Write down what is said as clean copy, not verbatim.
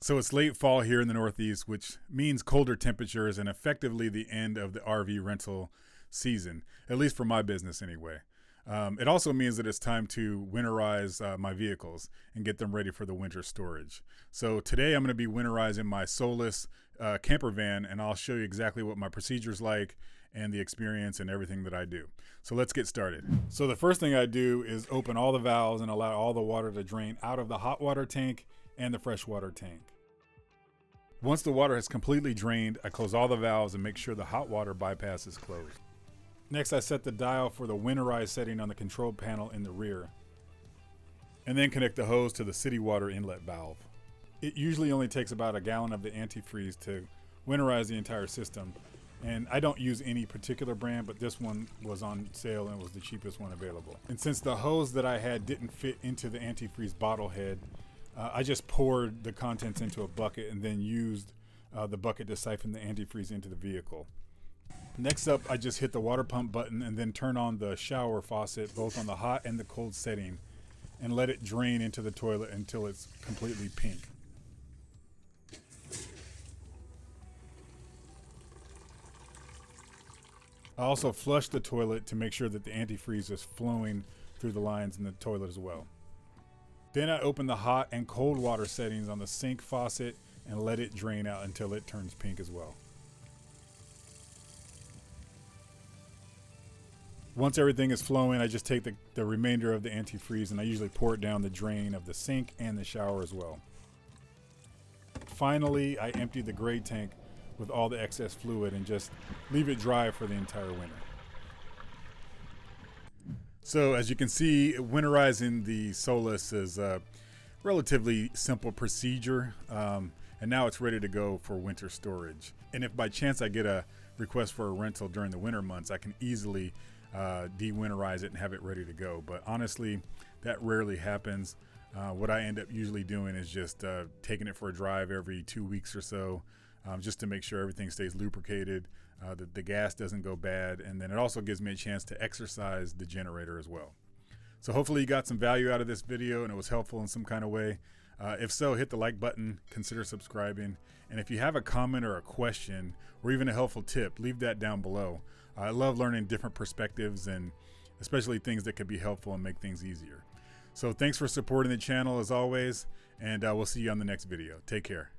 So it's late fall here in the Northeast, which means colder temperatures and effectively the end of the RV rental season, at least for my business anyway. It also means that it's time to winterize my vehicles and get them ready for the winter storage. So today I'm going to be winterizing my Solis camper van, and I'll show you exactly what my procedure's like and the experience and everything that I do. So let's get started. So the first thing I do is open all the valves and allow all the water to drain out of the hot water tank and the freshwater tank. Once the water has completely drained, I close all the valves and make sure the hot water bypass is closed. Next, I set the dial for the Winterize setting on the control panel in the rear, and then connect the hose to the city water inlet valve. It usually only takes about a gallon of the antifreeze to winterize the entire system, and I don't use any particular brand, but this one was on sale and was the cheapest one available. And since the hose that I had didn't fit into the antifreeze bottle head, I just poured the contents into a bucket and then used the bucket to siphon the antifreeze into the vehicle. Next up, I just hit the water pump button and then turn on the shower faucet both on the hot and the cold setting and let it drain into the toilet until it's completely pink. I also flush the toilet to make sure that the antifreeze is flowing through the lines in the toilet as well. Then I open the hot and cold water settings on the sink faucet and let it drain out until it turns pink as well. Once everything is flowing, I just take the remainder of the antifreeze and I usually pour it down the drain of the sink and the shower as well. Finally, I empty the gray tank with all the excess fluid and just leave it dry for the entire winter. So as you can see, winterizing the Solis is a relatively simple procedure, and now it's ready to go for winter storage. And if by chance I get a request for a rental during the winter months, I can easily de-winterize it and have it ready to go. But honestly, that rarely happens. What I end up usually doing is just taking it for a drive every 2 weeks or so, just to make sure everything stays lubricated, that the gas doesn't go bad, and then it also gives me a chance to exercise the generator as well. So hopefully you got some value out of this video and it was helpful in some kind of way. If so, hit the like button, consider subscribing, and if you have a comment or a question or even a helpful tip, leave that down below. I love learning different perspectives and especially things that could be helpful and make things easier. So thanks for supporting the channel as always, and we'll see you on the next video. Take care.